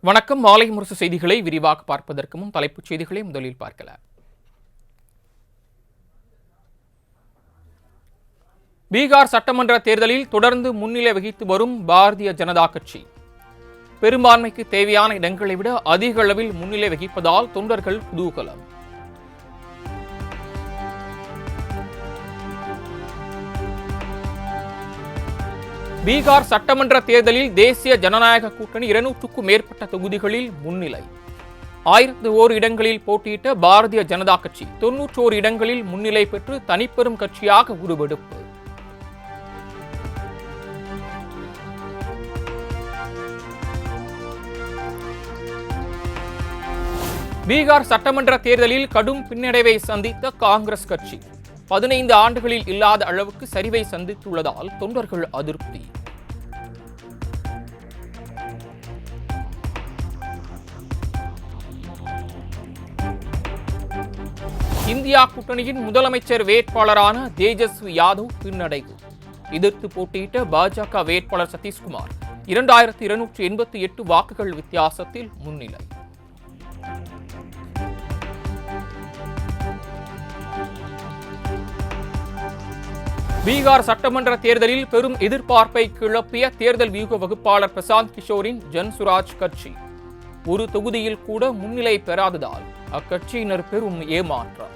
வணக்கம். மாலை முரசு செய்திகளை விரிவாக பார்ப்பதற்கு முன் தலைப்புச் செய்திகளை முதலில் பார்க்கலாம். பீகார் சட்டமன்ற தேர்தலில் தொடர்ந்து முன்னிலை வகித்து வரும் பாரதிய ஜனதா கட்சி பெரும்பான்மைக்கு தேவையான இடங்களை விட அதிக அளவில் முன்னிலை வகிப்பதால் தொண்டர்கள் குதூகலம். பீகார் சட்டமன்ற தேர்தலில் தேசிய ஜனநாயக கூட்டணி 200க்கும் மேற்பட்ட தொகுதிகளில் முன்னிலை. 1001 இடங்களில் போட்டியிட்ட பாரதிய ஜனதா கட்சி 91 இடங்களில் முன்னிலை பெற்று தனிப்பெரும் கட்சியாக உருவெடுப்பு. பீகார் சட்டமன்ற தேர்தலில் கடும் பின்னடைவை சந்தித்த காங்கிரஸ் கட்சி 15 ஆண்டுகளில் இல்லாத அளவுக்கு சரிவை சந்தித்துள்ளதால் தொண்டர்கள் அதிருப்தி. இந்தியா கூட்டணியின் முதலமைச்சர் வேட்பாளரான தேஜஸ்வி யாதவ் பின்னடைவு. எதிர்த்து போட்டியிட்ட பாஜக வேட்பாளர் சதீஷ்குமார் 2288 வாக்குகள் வித்தியாசத்தில் முன்னிலை. பீகார் சட்டமன்ற தேர்தலில் பெரும் எதிர்பார்ப்பை கிளப்பிய தேர்தல் வியூக வகுப்பாளர் பிரசாந்த் கிஷோரின் ஜன்சுராஜ் கட்சி ஒரு தொகுதியில் கூட முன்னிலை பெறாததால் அக்கட்சியினர் பெரும் ஏமாற்றம்.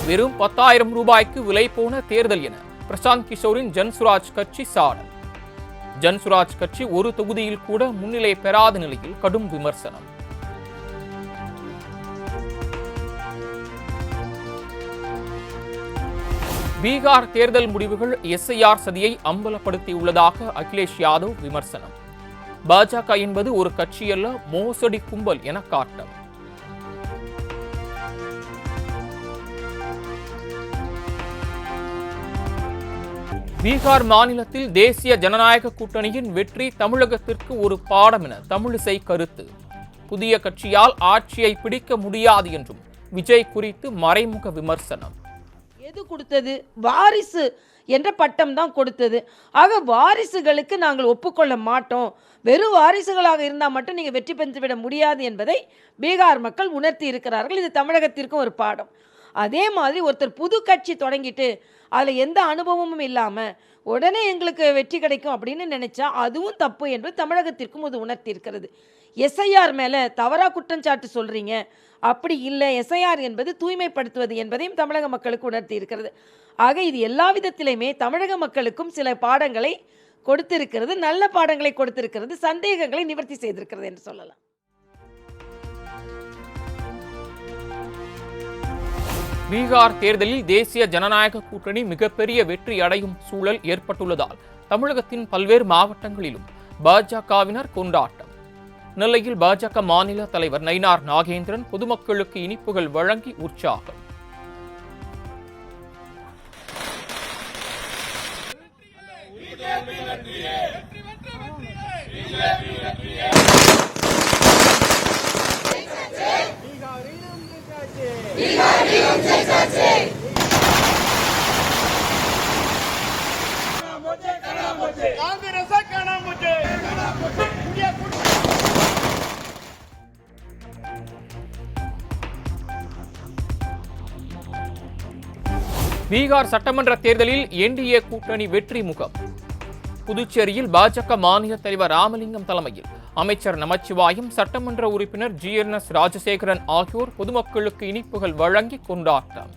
வெறும் 10,000 ரூபாய்க்கு விலை போன தேர்தல் என பிரசாந்த் கிஷோரின் ஜன்சுராஜ் கட்சி சாடல். ஜன்சுராஜ் கட்சி ஒரு தொகுதியில் கூட முன்னிலை பெறாத நிலையில் கடும் விமர்சனம். பீகார் தேர்தல் முடிவுகள் எஸ்ஐஆர் சதியை அம்பலப்படுத்தியுள்ளதாக அகிலேஷ் யாதவ் விமர்சனம். பாஜக என்பது ஒரு கட்சியல்ல, மோசடி கும்பல் என காட்டம். பீகார் மாநிலத்தில் தேசிய ஜனநாயக கூட்டணியின் வெற்றி தமிழகத்திற்கு ஒரு பாடம் என தமிழிசை கருத்து. புதிய கட்சியால் ஆட்சியை பிடிக்க முடியாது என்றும் விஜய் குறித்து மறைமுக விமர்சனம். எது கொடுத்தது? வாரிசு என்ற பட்டம் தான் கொடுத்தது. ஆக வாரிசுகளுக்கு நாங்கள் ஒப்புக்கொள்ள மாட்டோம். வெறும் வாரிசுகளாக இருந்தால் மட்டும் நீங்கள் வெற்றி பெற்றுவிட முடியாது என்பதை பீகார் மக்கள் உணர்த்தி இருக்கிறார்கள். இது தமிழகத்திற்கும் ஒரு பாடம். அதே மாதிரி ஒருத்தர் புது கட்சி தொடங்கிட்டு அதில் எந்த அனுபவமும் இல்லாமல் உடனே எங்களுக்கு வெற்றி கிடைக்கும் அப்படின்னு நினைச்சா அதுவும் தப்பு என்பது தமிழகத்திற்கும் அது உணர்த்தி இருக்கிறது. எஸ்ஐஆர் மேலே தவறாக குற்றஞ்சாட்டு சொல்கிறீங்க, அப்படி இல்லை. எஸ்ஐஆர் என்பது தூய்மைப்படுத்துவது என்பதையும் தமிழக மக்களுக்கு உணர்த்தி இருக்கிறது. ஆக இது எல்லா விதத்திலையுமே தமிழக மக்களுக்கும் சில பாடங்களை கொடுத்திருக்கிறது, நல்ல பாடங்களை கொடுத்திருக்கிறது, சந்தேகங்களை நிவர்த்தி செய்திருக்கிறது என்று சொல்லலாம். பீகார் தேர்தலில் தேசிய ஜனநாயக கூட்டணி மிகப்பெரிய வெற்றி அடையும் சூழல் ஏற்பட்டுள்ளதால் தமிழகத்தின் பல்வேறு மாவட்டங்களிலும் பாஜகவினர் கொண்டாட்டம். நெல்லையில் பாஜக மாநில தலைவர் நயினார் நாகேந்திரன் பொதுமக்களுக்கு இனிப்புகள் வழங்கி உற்சாகம். பீகார் சட்டமன்ற தேர்தலில் என்டிஏ கூட்டணி வெற்றி முகம். புதுச்சேரியில் பாஜக மாநில தலைவர் ராமலிங்கம் தலைமையில் அமைச்சர் நமச்சிவாயம், சட்டமன்ற உறுப்பினர் GNS ராஜசேகரன் ஆகியோர் பொதுமக்களுக்கு இனிப்புகள் வழங்கி கொண்டாட்டம்.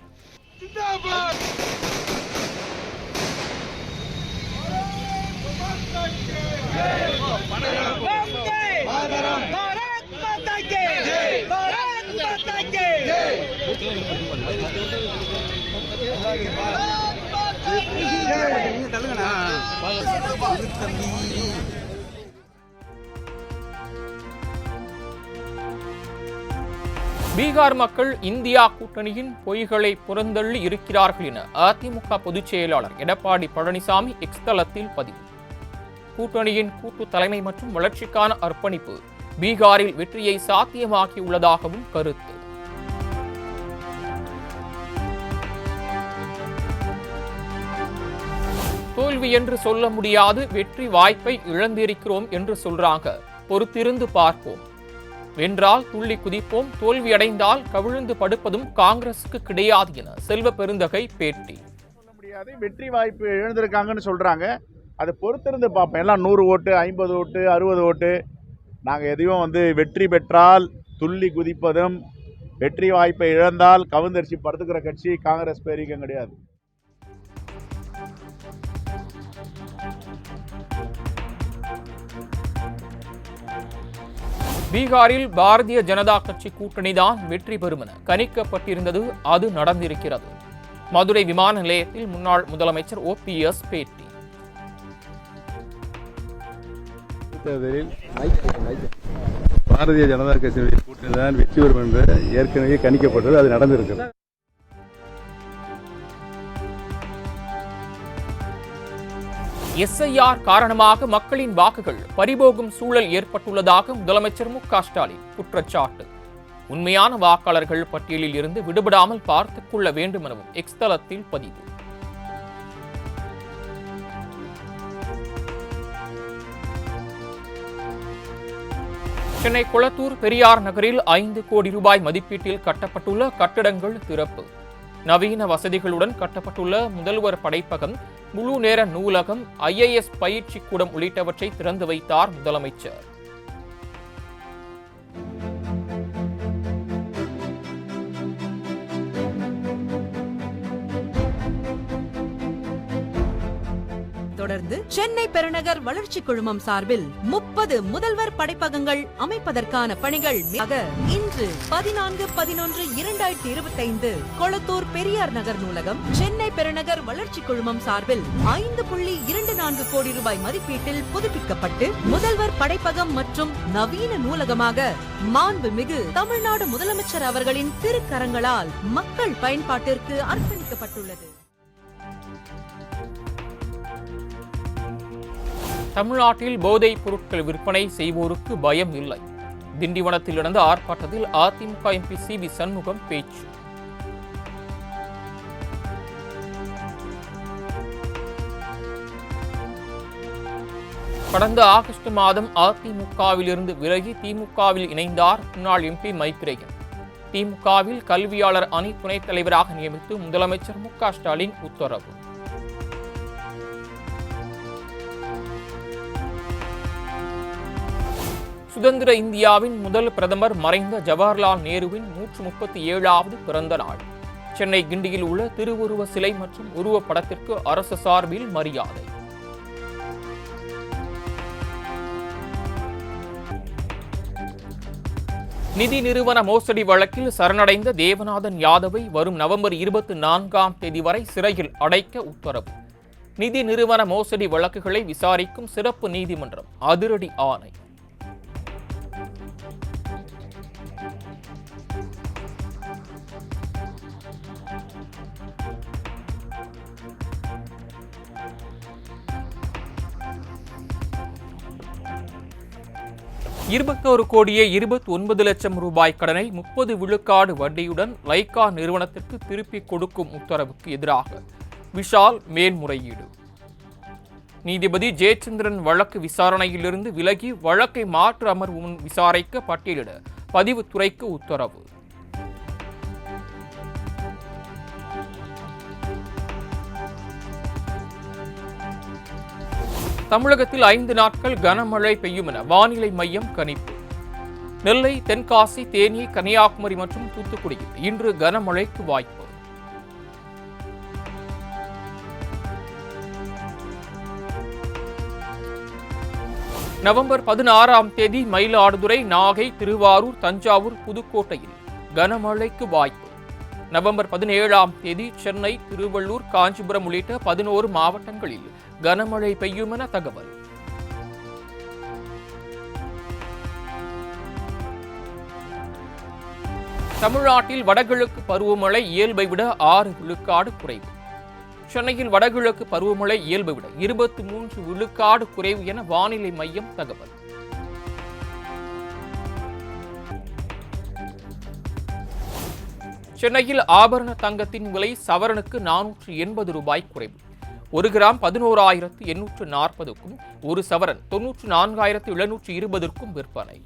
பீகார் மக்கள் இந்தியா கூட்டணியின் பொய்களை புறந்தள்ளி இருக்கிறார்கள் என அதிமுக பொதுச் செயலாளர் எடப்பாடி பழனிசாமி எக்ஸ் தளத்தில் பதிவு. கூட்டணியின் கூட்டு தலைமை மற்றும் வளர்ச்சிக்கான அர்ப்பணிப்பு பீகாரில் வெற்றியை சாத்தியமாக்கியுள்ளதாகவும் கருத்து. தோல்வி என்று சொல்ல முடியாது, வெற்றி வாய்ப்பை இழந்திருக்கிறோம் என்று சொல்றாங்க. பொறுத்திருந்து பார்ப்போம். வென்றால் துள்ளி குதிப்போம், தோல்வியடைந்தால் கவிழ்ந்து படுப்பதும் காங்கிரசுக்கு கிடையாது என செல்வ பெருந்தகை பேட்டி. சொல்ல முடியாது, வெற்றி வாய்ப்பு இழந்திருக்காங்கன்னு சொல்றாங்க. அதை பொறுத்திருந்து பார்ப்போம். எல்லாம் 100 ஓட்டு, 50 ஓட்டு, 60 ஓட்டு. நாங்கள் எதையும் வெற்றி பெற்றால் துள்ளி குதிப்பதும், வெற்றி வாய்ப்பை இழந்தால் கவுந்தரிசி படுத்துக்கிற கட்சி காங்கிரஸ் பேரிக்கம் கிடையாது. பீகாரில் பாரதிய ஜனதா கட்சி கூட்டணிதான் வெற்றி பெறும் என கணிக்கப்பட்டிருந்தது. அது நடந்திருக்கிறது. மதுரை விமான நிலையத்தில் முன்னாள் முதலமைச்சர் OPS பேட்டி. தேர்தலில் பாரதிய ஜனதா கட்சியுடைய கூட்டணி தான் வெற்றி பெறும் என்று ஏற்கனவே கணிக்கப்பட்டது. அது நடந்திருக்கிறது. SIR காரணமாக மக்களின் வாக்குகள் பறிபோகும் சூழல் ஏற்பட்டுள்ளதாக முதலமைச்சர் மு.க. ஸ்டாலின் குற்றச்சாட்டு. உண்மையான வாக்காளர்கள் பட்டியலில் இருந்து விடுபடாமல் பார்த்துக் கொள்ள வேண்டும் எனவும் எக்ஸ் தளத்தில் பதிவு. சென்னை கொளத்தூர் பெரியார் நகரில் 5 கோடி ரூபாய் மதிப்பீட்டில் கட்டப்பட்டுள்ள கட்டடங்கள் திறப்பு. நவீன வசதிகளுடன் கட்டப்பட்டுள்ள முதல்வர் படைப்பகம், முழு நேர நூலகம், IAS பயிற்சி கூடம் உள்ளிட்டவற்றை திறந்து வைத்தார் முதலமைச்சர். தொடர்ந்து சென்னை பெருநகர் வளர்ச்சி குழுமம் சார்பில் 30 முதல்வர் படைப்பகங்கள் அமைப்பதற்கான பணிகள் இன்று 14/11/2025 கொளத்தூர் பெரியார் நகர் நூலகம், சென்னை பெருநகர் வளர்ச்சி குழுமம் சார்பில் 5.24 கோடி ரூபாய் மதிப்பீட்டில் புதுப்பிக்கப்பட்டு முதல்வர் படைப்பகம் மற்றும் நவீன நூலகமாக மாண்புமிகு தமிழ்நாடு முதலமைச்சர் அவர்களின் திருக்கரங்களால் மக்கள் பயன்பாட்டிற்கு அர்ப்பணிக்கப்பட்டுள்ளது. தமிழ்நாட்டில் போதைப் பொருட்கள் விற்பனை செய்வோருக்கு பயம் இல்லை. திண்டிவனத்தில் நடந்த ஆர்ப்பாட்டத்தில் அதிமுக MP CV சண்முகம் பேச்சு. கடந்த ஆகஸ்ட் மாதம் அதிமுகவிலிருந்து விலகி திமுகவில் இணைந்தார் முன்னாள் MP மைத்ரேயன். திமுகவில் கல்வியாளர் அணி துணைத் தலைவராக நியமித்து முதலமைச்சர் மு.க. ஸ்டாலின் உத்தரவு. சுதந்திர இந்தியாவின் முதல் பிரதமர் மறைந்த ஜவஹர்லால் நேருவின் 137வது பிறந்த நாள். சென்னை கிண்டியில் உள்ள திருவுருவ சிலை மற்றும் உருவப்படத்திற்கு அரசு சார்பில் மரியாதை. நிதி நிறுவன மோசடி வழக்கில் சரணடைந்த தேவநாதன் யாதவை வரும் நவம்பர் 24ஆம் தேதி வரை சிறையில் அடைக்க உத்தரவு. நிதி நிறுவன மோசடி வழக்குகளை விசாரிக்கும் சிறப்பு நீதிமன்றம் அதிரடி ஆணை. ₹21,29,00,000 கடனை 30 விழுக்காடு வட்டியுடன் லைகா நிறுவனத்திற்கு திருப்பிக் கொடுக்கும் உத்தரவுக்கு எதிராக விஷால் மேல்முறையீடு. நீதிபதி ஜெயச்சந்திரன் வழக்கு விசாரணையிலிருந்து விலகி வழக்கை மாற்று அமர்வு முன் விசாரிக்க பட்டியலிட பதிவுத்துறைக்கு உத்தரவு. தமிழகத்தில் 5 நாட்கள் கனமழை பெய்யும் என வானிலை மையம் கணிப்பு. நெல்லை, தென்காசி, தேனி, கன்னியாகுமரி மற்றும் தூத்துக்குடியில் இன்று கனமழைக்கு வாய்ப்பு. நவம்பர் 16ஆம் தேதி மயிலாடுதுறை, நாகை, திருவாரூர், தஞ்சாவூர், புதுக்கோட்டையில் கனமழைக்கு வாய்ப்பு. நவம்பர் 17ஆம் தேதி சென்னை, திருவள்ளூர், காஞ்சிபுரம் உள்ளிட்ட 11 மாவட்டங்களில் கனமழை பெய்யும் என தகவல். தமிழ்நாட்டில் வடகிழக்கு பருவமழை இயல்பை விட 6 விழுக்காடு குறைவு. சென்னையில் வடகிழக்கு பருவமழை இயல்பை விட 23 விழுக்காடு குறைவு என வானிலை மையம் தகவல். சென்னையில் ஆபரண தங்கத்தின் விலை சவரனுக்கு ₹480 குறைவு. 1 கிராம் 11,840க்கும், 1 சவரன் 94,720க்கும் விற்பனை.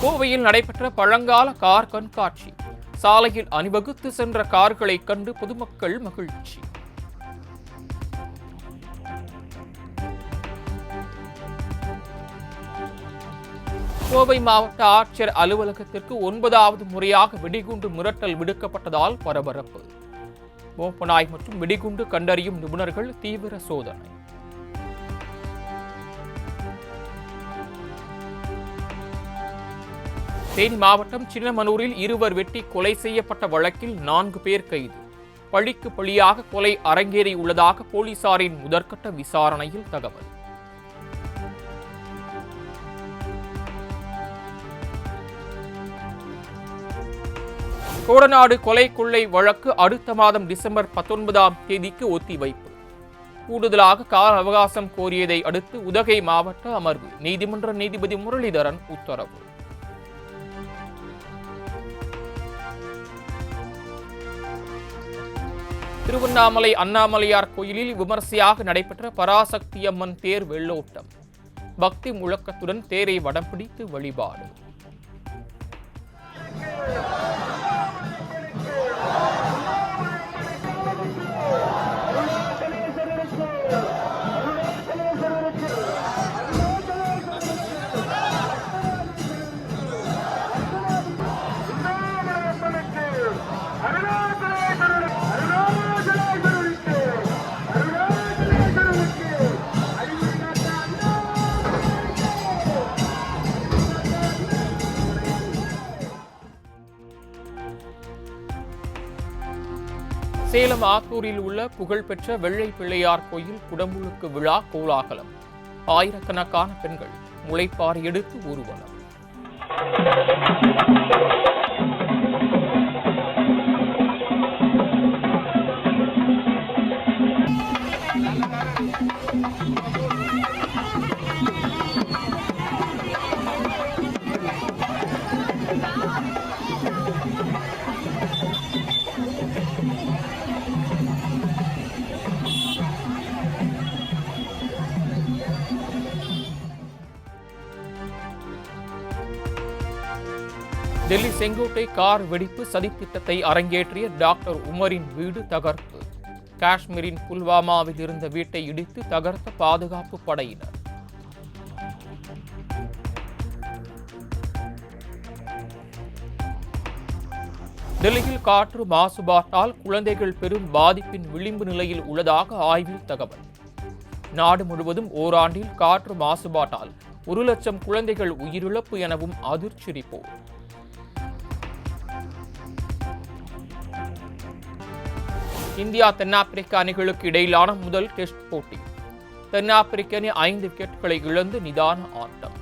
கோவையில் நடைபெற்ற பழங்கால கார் கண்காட்சி. சாலையில் அணிவகுத்து சென்ற கார்களை கண்டு பொதுமக்கள் மகிழ்ச்சி. கோவை மாவட்ட ஆட்சியர் அலுவலகத்திற்கு 9வது முறையாக வெடிகுண்டு மிரட்டல் விடுக்கப்பட்டதால் பரபரப்பு. மோப்பநாய் மற்றும் வெடிகுண்டு கண்டறியும் நிபுணர்கள் தீவிர சோதனை. தேனி மாவட்டம் சின்னமனூரில் இருவர் வெட்டி கொலை செய்யப்பட்ட வழக்கில் 4 பேர் கைது. பழிக்கு பழியாக கொலை அரங்கேறியுள்ளதாக போலீசாரின் முதற்கட்ட விசாரணையில் தகவல். கோடநாடு கொலை கொள்ளை வழக்கு அடுத்த மாதம் டிசம்பர் 19ஆம் தேதிக்கு ஒத்திவைப்பு. கூடுதலாக கால அவகாசம் கோரியதை அடுத்து உதகை மாவட்ட அமர்வு நீதிமன்ற நீதிபதி முரளிதரன் உத்தரவு. திருவண்ணாமலை அண்ணாமலையார் கோயிலில் விமர்சையாக நடைபெற்ற பராசக்தி அம்மன் தேர் வெள்ளோட்டம். பக்தி முழக்கத்துடன் தேரை வடம் பிடித்து வழிபாடு. சேலம் ஆத்தூரில் உள்ள புகழ்பெற்ற வெள்ளை பிள்ளையார் கோயில் குடமுழுக்கு விழா கோலாகலம். ஆயிரக்கணக்கான பெண்கள் முளைப்பாரி எடுத்து ஊர்வலம். டெல்லி செங்கோட்டை கார் வெடிப்பு சதித்திட்டத்தை அரங்கேற்றிய டாக்டர் உமரின் வீடு தகர்ப்பு. காஷ்மீரின் புல்வாமாவில் இருந்த வீட்டை இடித்து தகர்த்த பாதுகாப்பு படையினர். டெல்லியில் காற்று மாசுபாட்டால் குழந்தைகள் பெரும் பாதிப்பின் விளிம்பு நிலையில் உள்ளதாக ஆய்வில் தகவல். நாடு முழுவதும் ஓராண்டில் காற்று மாசுபாட்டால் 1 லட்சம் குழந்தைகள் உயிரிழப்பு எனவும் அதிர்ச்சி ரிப்போர்ட். இந்தியா தென்னாப்பிரிக்க அணிகளுக்கு இடையிலான முதல் டெஸ்ட் போட்டி. தென்னாப்பிரிக்க அணி 5 விக்கெட்டுகளை இழந்து நிதான ஆட்டம்.